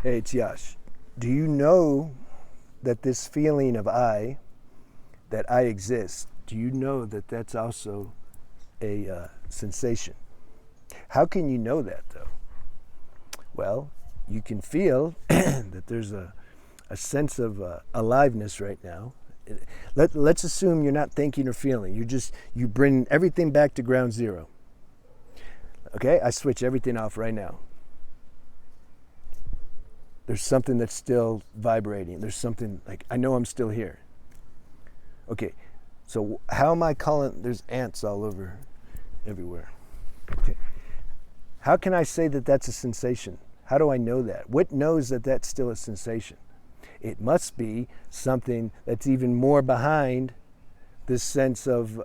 Hey, it's Yash. Do you know that this feeling of that I exist, do you know that that's also a sensation? How can you know that though? Well, you can feel that there's a sense of aliveness right now. Let's assume you're not thinking or feeling. You bring everything back to ground zero. Okay, I switch everything off right now. There's something that's still vibrating. There's something like, I know I'm still here. Okay, so how am I calling? There's ants all over everywhere. Okay, how can I say that that's a sensation? How do I know that? What knows that that's still a sensation? It must be something that's even more behind this sense of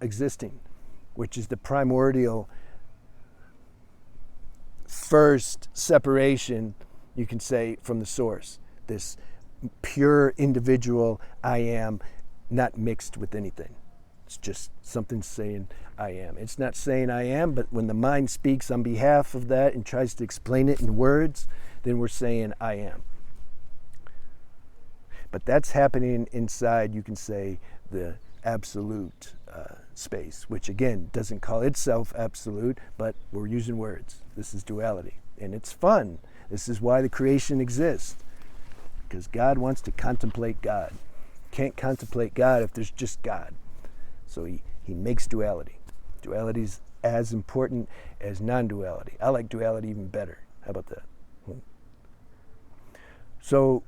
existing, which is the primordial first separation, you can say, from the source. This pure individual I am, not mixed with anything. It's just something saying I am. It's not saying I am, but when the mind speaks on behalf of that and tries to explain it in words, then we're saying I am. But that's happening inside, you can say, the absolute space, which again doesn't call itself absolute, but we're using words. This is duality, and it's fun. This is why the creation exists, because God wants to contemplate God. Can't contemplate God if there's just God. So he makes duality. Duality is as important as non-duality. I like duality even better. How about that? So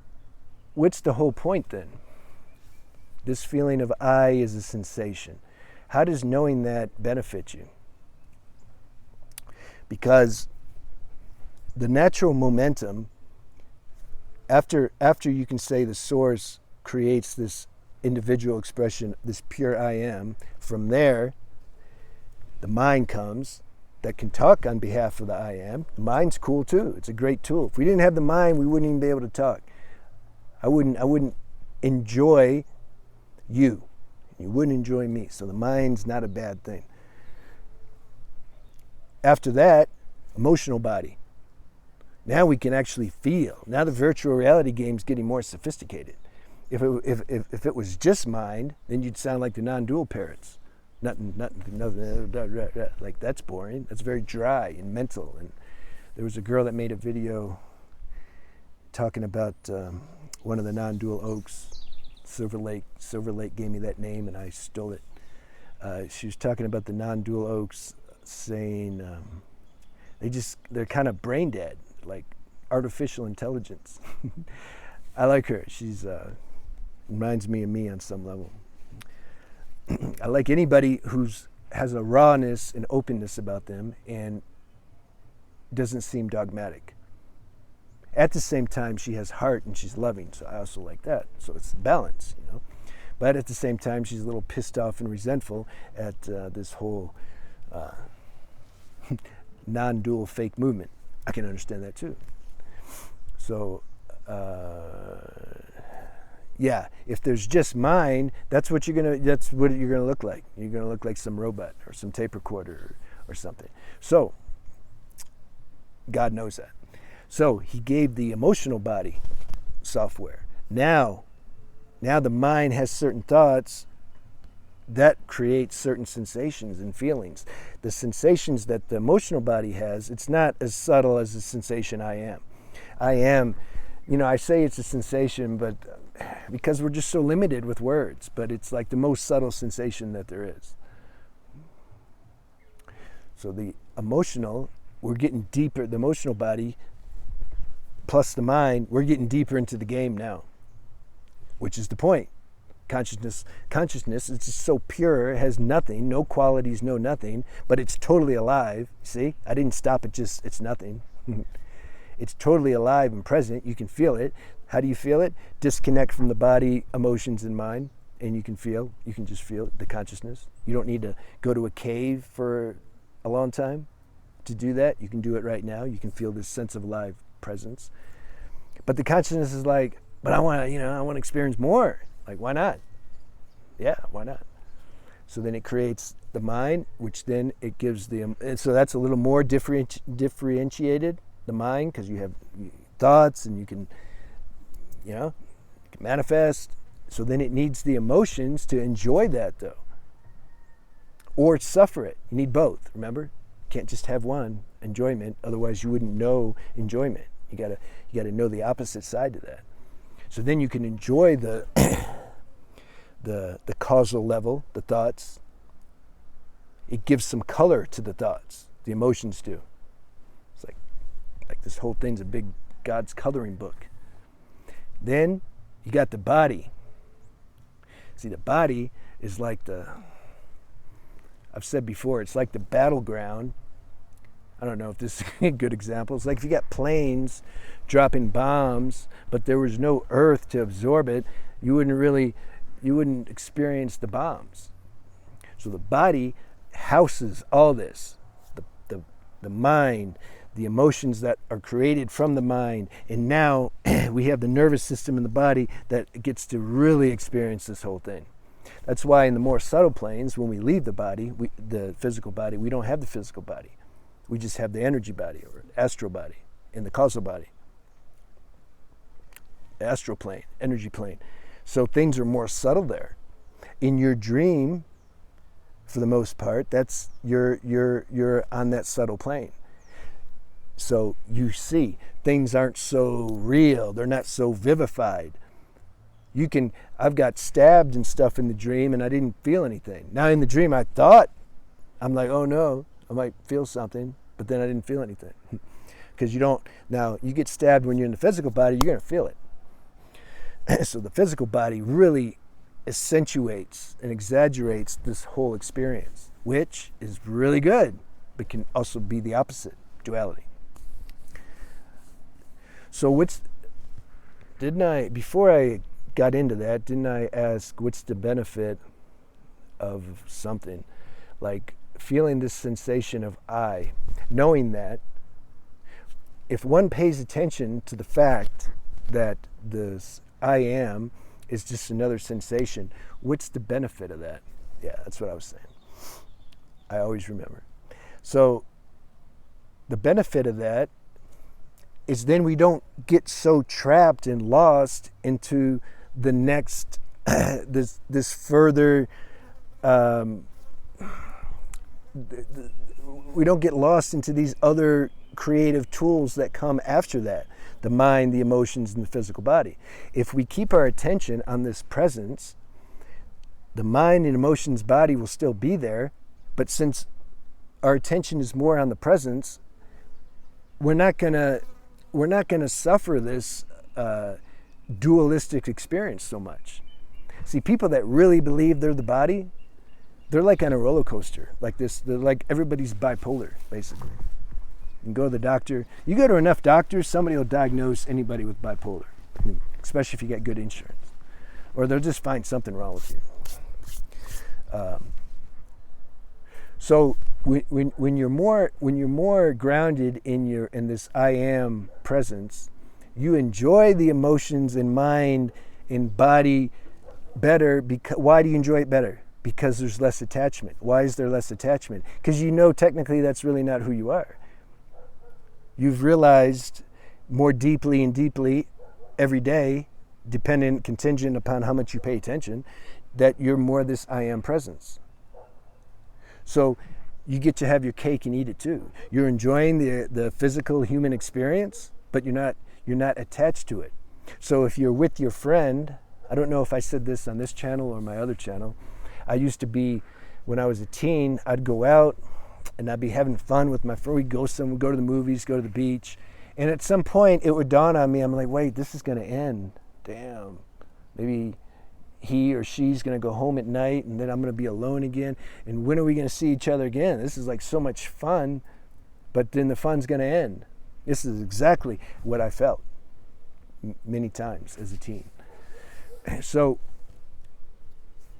what's the whole point then? This feeling of I is a sensation. How does knowing that benefit you? Because the natural momentum, after you can say the source creates this individual expression, this pure I am, from there, the mind comes that can talk on behalf of the I am. The mind's cool too. It's a great tool. If we didn't have the mind, we wouldn't even be able to talk. I wouldn't enjoy you. You wouldn't enjoy me. So the mind's not a bad thing. After that, emotional body. Now we can actually feel. Now the virtual reality game's getting more sophisticated. If it was just mind, then you'd sound like the non-dual parrots. Nothing, like that's boring. That's very dry and mental. And there was a girl that made a video talking about one of the non-dual oaks. Silver Lake gave me that name and I stole it. She was talking about the non-dual oaks, saying they're kind of brain dead, like artificial intelligence. I like her. She's reminds me of me on some level. I like anybody has a rawness and openness about them and doesn't seem dogmatic. At the same time, she has heart and she's loving, so I also like that. So it's balance, you know. But at the same time, she's a little pissed off and resentful at this whole non-dual fake movement. I can understand that too. So, yeah, if there's just mind, that's what you're gonna look like. You're gonna look like some robot or some tape recorder or something. So, God knows that. So he gave the emotional body software. Now the mind has certain thoughts that create certain sensations and feelings. The sensations that the emotional body has, it's not as subtle as the sensation I am. I am, I say it's a sensation, but because we're just so limited with words, but it's like the most subtle sensation that there is. So the emotional, we're getting deeper, the emotional body plus the mind, we're getting deeper into the game now, which is the point. Consciousness is just so pure, it has nothing, no qualities, no nothing, but it's totally alive. See, I didn't stop at just it's nothing. It's totally alive and present. You can feel it. How do you feel it? Disconnect from the body, emotions, and mind, and you can just feel the consciousness. You don't need to go to a cave for a long time to do that. You can do it right now. You can feel this sense of alive presence. But the consciousness is like, but I want to experience more. Like, why not? Yeah, why not? So then it creates the mind, which then it gives and so that's a little more differentiated, the mind, because you have thoughts, and you can manifest. So then it needs the emotions to enjoy that, though, or suffer it. You need both. Remember, you can't just have one, enjoyment. Otherwise, you wouldn't know enjoyment. You gotta know the opposite side to that. So then you can enjoy the causal level, the thoughts. It gives some color to the thoughts. The emotions do. It's like this whole thing's a big God's coloring book. Then you got the body. See, the body is like I've said before, it's like the battleground. I don't know if this is a good example. It's like if you got planes dropping bombs, but there was no earth to absorb it, you wouldn't experience the bombs. So the body houses all this, the mind, the emotions that are created from the mind, and now we have the nervous system in the body that gets to really experience this whole thing. That's why in the more subtle planes, when we leave the body, the physical body, we don't have the physical body. We just have the energy body or astral body in the causal body. Astral plane, energy plane. So things are more subtle there. In your dream, for the most part, that's you're on that subtle plane. So you see things aren't so real. They're not so vivified. I've got stabbed and stuff in the dream and I didn't feel anything. Now in the dream I'm like, oh no, I might feel something, but then I didn't feel anything. Because now you get stabbed when you're in the physical body, you're going to feel it. So the physical body really accentuates and exaggerates this whole experience, which is really good, but can also be the opposite, duality. So before I got into that, didn't I ask what's the benefit of something? Like feeling this sensation of I, knowing that if one pays attention to the fact that this I am is just another sensation, what's the benefit of that? Yeah, that's what I was saying. I always remember. So the benefit of that is then we don't get so trapped and lost into the next this further we don't get lost into these other creative tools that come after that, the mind, the emotions, and the physical body. If we keep our attention on this presence, the mind and emotions body will still be there, but since our attention is more on the presence, we're not gonna suffer this dualistic experience so much. See, people that really believe they're the body, they're like on a roller coaster, like this. They're like everybody's bipolar, basically. You can go to the doctor. You go to enough doctors, somebody will diagnose anybody with bipolar, especially if you get good insurance, or they'll just find something wrong with you. So when you're more grounded in this I am presence, you enjoy the emotions and mind and body better. Because why do you enjoy it better? Because there's less attachment. Why is there less attachment? Because you know technically that's really not who you are. You've realized more deeply and deeply every day, contingent upon how much you pay attention, that you're more this I am presence. So you get to have your cake and eat it too. You're enjoying the physical human experience, but you're not attached to it. So if you're with your friend, I don't know if I said this on this channel or my other channel, I used to be, when I was a teen, I'd go out and I'd be having fun with my friend. We'd go to the movies, go to the beach. And at some point it would dawn on me, I'm like, wait, this is gonna end. Damn, maybe he or she's gonna go home at night and then I'm gonna be alone again. And when are we gonna see each other again? This is like so much fun, but then the fun's gonna end. This is exactly what I felt many times as a teen. So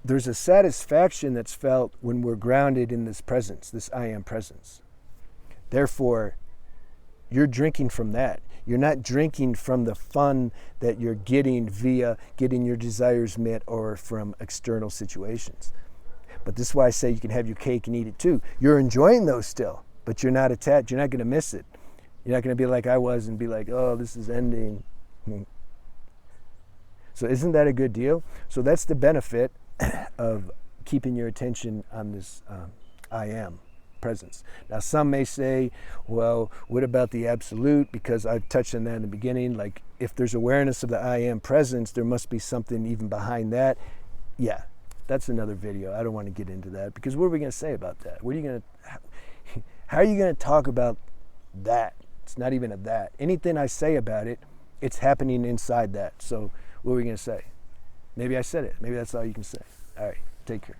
there's a satisfaction that's felt when we're grounded in this presence, this I am presence. Therefore, you're drinking from that. You're not drinking from the fun that you're getting via getting your desires met or from external situations. But this is why I say you can have your cake and eat it too. You're enjoying those still, but you're not attached. You're not going to miss it. You're not going to be like I was and be like, oh, this is ending. So isn't that a good deal? So that's the benefit of keeping your attention on this I am presence. Now some may say, well, what about the absolute? Because I touched on that in the beginning. Like if there's awareness of the I am presence, there must be something even behind that. Yeah, that's another video. I don't want to get into that because what are we going to say about that? What are you going to, how are you going to talk about that? It's not even a that. Anything I say about it, it's happening inside that. So what are we going to say? Maybe I said it. Maybe that's all you can say. All right, take care.